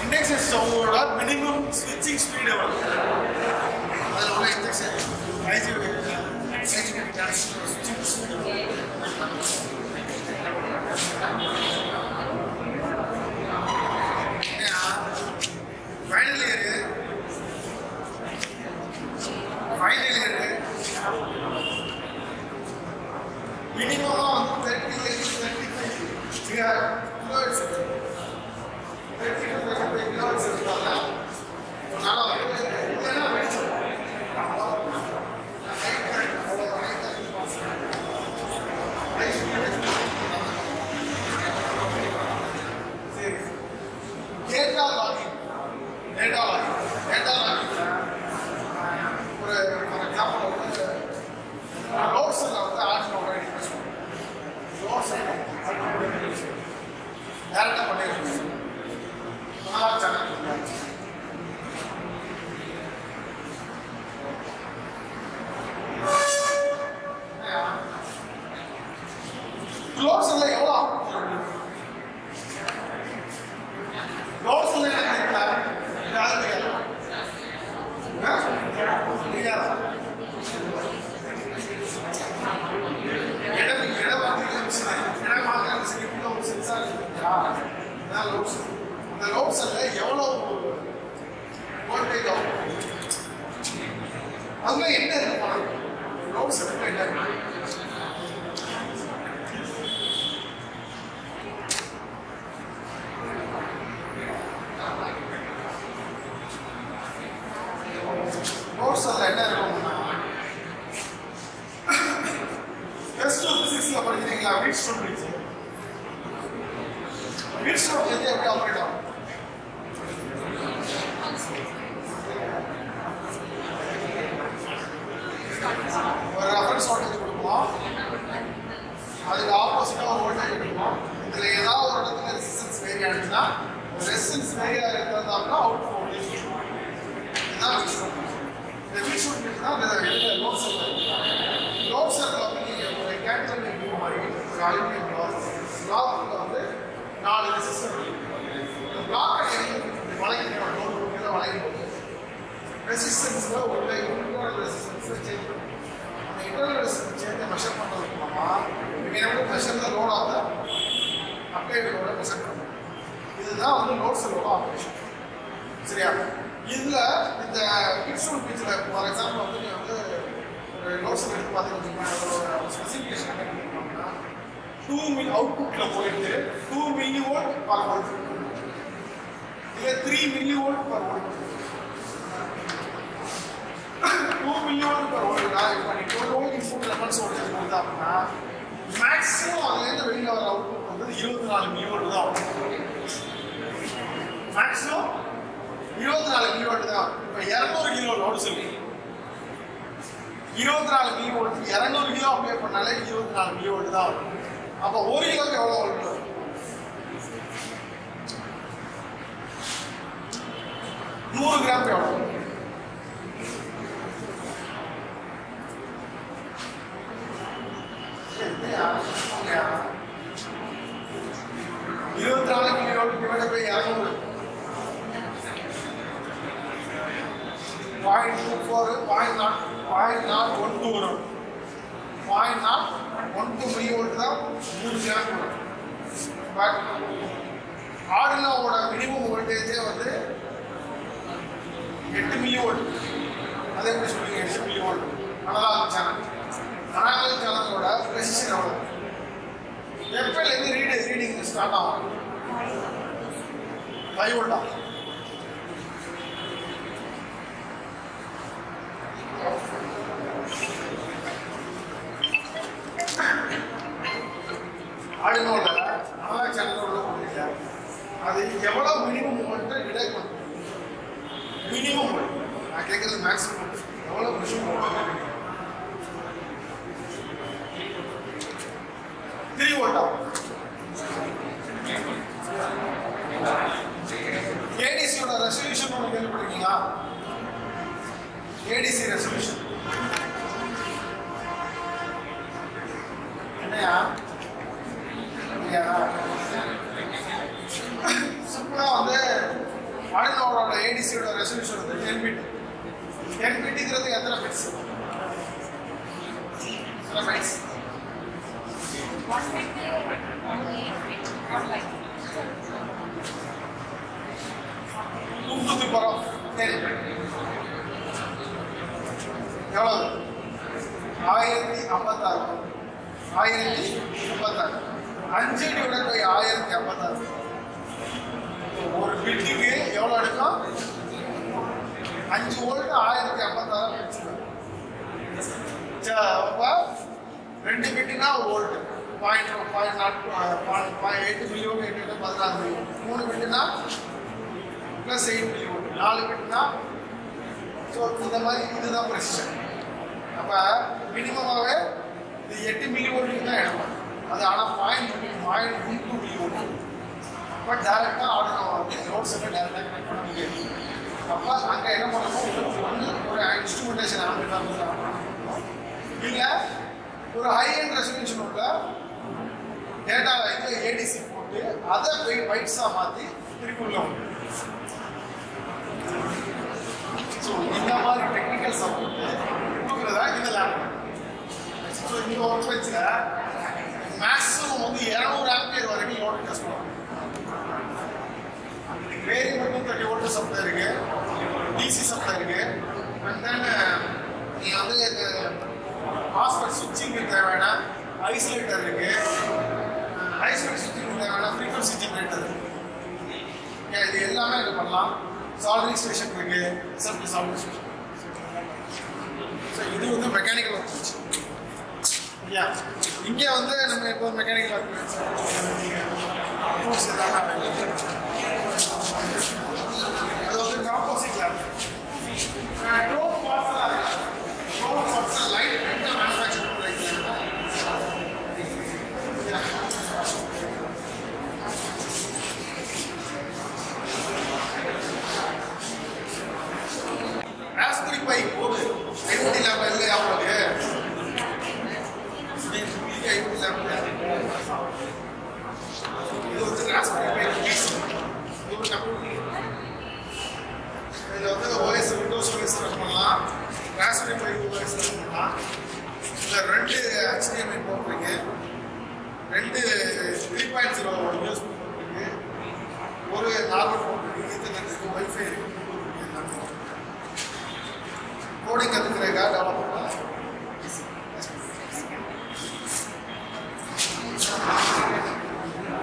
Induction ஸ்டவ்வோட minimum ஸ்விட்சிங் speed எவ்வளோ? அதில் உள்ள இண்டக்ஷன் ஸ்விட்சிங் ஸ்பீடு ஃபைனல் இயர் மினிமமாக வந்து 30 கிலோவாட்ஸ் 30 to 35 கிலோவாட்ஸ் இருந்தாங்க. அதனால் டேட்டா லாகிங் ஒரு ஃபார் எக்ஸாம்பிள் வந்து லோட்ஸில் வந்து ஆர்டினோட இன்வெஸ்ட் பண்ணுவோம். லோட்ஸ் டேரெக்டாக பண்ணிடுவோம். சேனல் க்ளோஸ் எல்லாம் எவ்வளோ ஆகும்? க்ளோஸ் எல்லாம் என்ன அந்த லோட்ஸ்ல எவ்வளோ வோல்டேஜ் ஆகும்? அதுல என்ன இருக்கும்? லோட்ஸ் என்ன லோட்ஸ்ல என்ன இருக்கும்னா பிசிக்ஸ்ல படிக்கிறீங்களா? வீட்ஸ்டோன் பிரிட்ஜ் எப்படி ஆப்ரேட் ஆகும்? ஒரு ரெஃபரன்ஸ் வோல்டேஜ் கொடுப்போம், அதுக்கு ஆப்போசிட்டா ஒரு வோல்டேஜ் கொடுப்போம். இதுல ஏதாவது ஒரு இடத்துல ரெசிஸ்டன்ஸ் வேரி ஆனிச்சுன்னா ரெசிஸ்டன்ஸ் வேரி ஆகிறதுனா அவுட்புட் வோல்டேஜ் இதுதான் வீட்ஸ்டோன் பிரிட்ஜ். இந்த வீட்ஸ்டோன் பிரிட்ஜ் தான் லோட் செல். லோட் செல்ல வந்து நீங்க ஒரு கேட்டலிக் டியூப் மாதிரி ஒரு அலுமினியம் பிளாக்ல வந்து 4 ரெசிஸ்டர் இந்த பிளாக் வளைக்கணும். வளைக்கும் ரெசிஸ்டன்ஸ்ல ஒரு இன்டர்னல் ரெசிஸ்டன்ஸ் சேஞ்ச் பண்ணும். அந்த இன்டர்னல் ரெசிஸ்டன்ஸ் சேஞ்ச் மெஷர் பண்ணுறது மூலமா என்ன measure the load of the applied லோட மெஷர் பண்ணும். இதுதான் வந்து லோட் செல்லோட ஆப்ரேஷன். சரியா? இதில் இந்த வீட்ஸ்டோன் பிரிட்ஜில் ஃபார் எக்ஸாம்பிள் வந்து நீங்கள் வந்து ஒரு லோட் செல் எடுத்து பார்த்தீங்கன்னா அதோட ஸ்பெசிஃபிகேஷன் என்ன பண்ணிருக்காங்கன்னா 2 மில்லி அவுட்புட்டில் போயிட்டு 2 மில்லி வோல்ட் பர் வோல்ட் இல்லை 3 millivolt per volt. 2 millivolt per வோல்ட்னா இப்போ நீ 12 வோல்ட் இன்புட் ரெஃபரன்ஸ் வோல்டேஜ் கொடுத்தா அப்படின்னா மேக்ஸிமம் அதுலேருந்து வெளியில் வர அவுட்புட் வந்து 24 மில்லி வோல்ட் தான் ஆகும். மேக்ஸிமம் 24 மில்லி வோல்ட் தான். இப்போ 200 கிலோ லோடு சொல்லி 24 மில்லி வோல்ட் 200 கிலோ அப்ளை பண்ணாலே 24 மில்லி வோல்ட் தான் ஆகும். அப்போ 1 கிலோக்கு எவ்வளோ வோல்ட் வரும்? 100 கிராம் எவ்வளோ? 24 கிலோ டிவைடட் பை 200 0.12 வரும். 0.012 மில்லி வோல்ட் தான் 100 கிராம் வரும். பட் ஆர்டினோவோட மினிமம் வோல்டேஜே வந்து 8 மில்லி வோல்ட். அதே எப்படி சொல்லுங்க 8 millivolt? Analog channel. Analog சேனலோட ரெசிஸ்டன்ஸ் எவ்வளோ? எப்போலேருந்து ரீடிங் ஸ்டார்ட் ஆகும்? 5 வோல்ட்டா? ஆர்டினோட அனலாக் சேனலோட கொடுத்தீங்க அது எவ்வளோ மினிமம் வோல்ட்டை டிடெக்ட் பண்ணும்? Minimum volt. நான் கேட்குறது மேக்ஸிமம் எவ்வளோ மினிமம் வோல்ட்? 3 வோல்ட்டா? ஏடிசியோட ரெசல்யூஷன் ஒன்று கேள்விப்பட்டிருக்கீங்களா? ஏடிசி ரெசல்யூஷன் என்னையா? சிம்பிளா வந்து Arduinoவோட ADC-யோட ரெசல்யூஷன் வந்து 10 பிட். 10 பிட்ங்கிறது எத்தனை பிட்ஸ்? எத்தனை bits? 1 bit only 8 bit or like 2 to the power of 10. எவ்வளவு? 1056. 1056. 5 டிவைடட் பை 1056. ஒரு பிட்டுக்கு எவ்வளவு எடுக்கும்? 5 வோல்ட் 1056 பிட்ஸ். அப்ப 2 பிட்னா 1 வோல்ட். 0.8 millivolt 16 millivolt. 3 பிட்னா +8 மில்லிவோல்ட். 4 பிட்னா ஸோ இந்த மாதிரி இதுதான் ப்ரெசிஷன். அப்போ மினிமமாகவே இது 8 மில்லிவோல்ட்டுக்கு தான் எடுக்கும். அது ஆனால் 0.2 மில்லிவோல்ட். அப்போ டேரெக்டாக ஆர்டர் ரோட் செட்டை டேரெக்டாக கனெக்ட் பண்ண முடியாது. அப்போ அங்கே என்ன பண்ணணும்? ஒன்று ஒரு இன்ஸ்ட்ருமெண்டேஷன் ஆம்பிளிஃபையர் இல்லை ஒரு ஹை அண்ட் ரெசல்யூஷன் உள்ள டேட்டா இது ஏடிசி போட்டு அதை பைட்ஸாக மாற்றி திருப்பி உள்ள ஸோ இந்த மாதிரி டெக்னிக்கல் சப்போர்ட் கொடுக்குறதா இந்த லேப்டாப். ஸோ இந்த ஒர்க் வச்சுல மேக்ஸிமம் வந்து 200 ஆம்பியர் வரைக்கும் லோடு டெஸ்ட் பண்ணுவாங்க. வேரியபிள் 30 வோல்ட் சப்ளை இருக்கு, டிசி சப்ளை இருக்கு, அண்ட் தென் நீ வந்து ஹாஸ்பிட்டல் சுவிட்சிங்கு தேவையான ஐசோலேட்டர் இருக்கு, ஐசோலேட் சுவிட்சிங்கு தேவையான ஃப்ரீக்வன்சி ஜென்ரேட்டர் இருக்கு. இது எல்லாமே இது பண்ணலாம். சால்வரிங் ஸ்டேஷன் இருக்கு, செல்ஃப் சால்வரிங் ஸ்டேஷன். ஸோ இது வந்து மெக்கானிக்கல் ஒர்க். ஐயா இங்கே வந்து நம்ம இப்போ மெக்கானிக்கல் ஒர்க் டூல்ஸ் எல்லாமே அது வந்து composite lab. Drone parts light manufacture Raspberry Pi போது ஐஓடி லேப் இல்லையா உங்களுக்கு? ஐஓடி லேப் இது வந்து ராஸ்பெரி பை கேஸ் ஒரு கம்ப்யூட்டர். இதில் வந்து ஓஎஸ் விண்டோஸ் ஓஎஸ் ரன் பண்ணலாம், ராஸ்பெரி பை ஓஎஸ் ரன் பண்ணலாம். இதில் 2 HDMI போர்ட் இருக்கு, 2 3.0 யூஎஸ் போர்ட் இருக்கு, ஒரு நார்மல் போர்ட் இருக்கு, ஈத்தர்நெட் இருக்கு, வைஃபை இருக்கு. கோடிங் கற்றுக்கிறேக்கா டெவலப் பண்ணலாம்.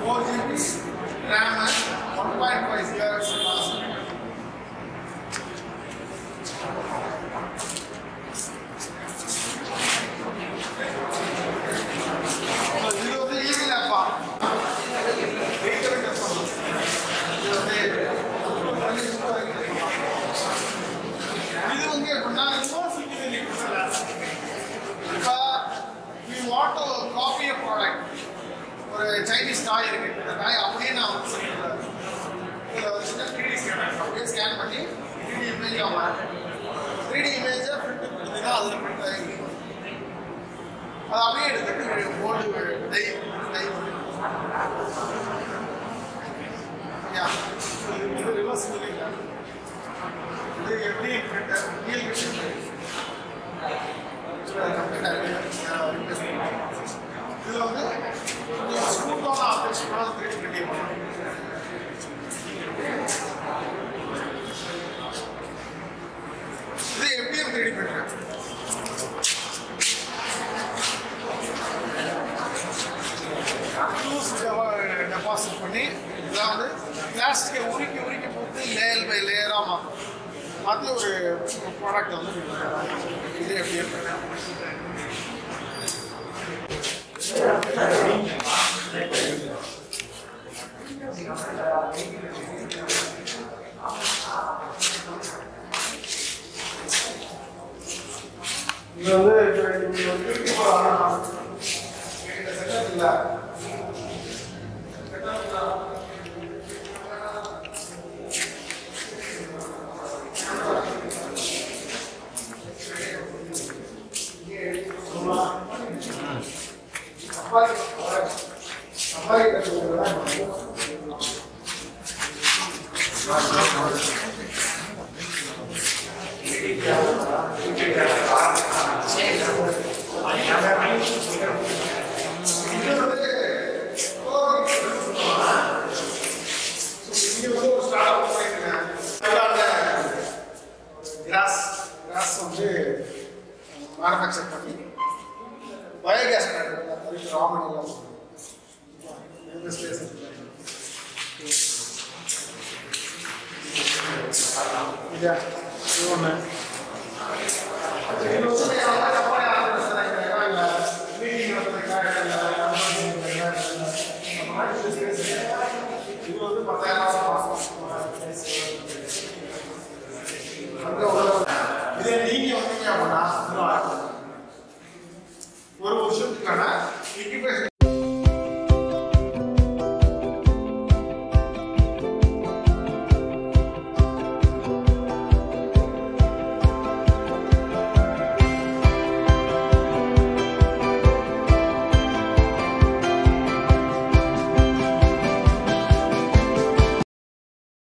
4 GB RAM 1.5 GHz processor. இது வந்து ஈஸி லேப்பா. இது வந்து எப்படின்னா இப்போ we want to copy a product. ஒரு சைனீஸ் டாய் இருக்கு, இந்த டாய் அப்படியே நான் வந்து சொல்லிடுறேன். இதில் ஒரு சின்ன 3D ஸ்கேனர் அப்படியே ஸ்கேன் பண்ணி 3D இமேஜ் ஆகும். 3D இமேஜை பிரிண்ட் கொடுத்தீங்கன்னா அதில் பிரிண்ட் ஆகி அதை அப்படியே எடுத்துட்டு போர்டு டை இது ரிவர்ஸ் இல்லைங்க. இது எப்படி பிரிண்டர் ரியல் மிஷின் இதில் வந்து ஸ்மூத்தான ஆப்ரேஷன் 3D பிரிண்டிங் பண்ணலாம். இது எப்படியும் 3D பிரிண்டர் டெபாசிட் பண்ணி இதெல்லாம் வந்து பிளாஸ்டிக்கை உருக்கி போட்டு லேயர் பை லேயராக மாற்றி ஒரு ப்ராடக்ட் வந்து இது எப்படி இருக்கு. இது வந்து செட்டப் இல்லை. கிராஸ் வந்து மேனுஃபேக்சர் பண்ணி பயோகேஸ் பிளான்ட் ராமன் இது ஒன்று இது வந்து 10,000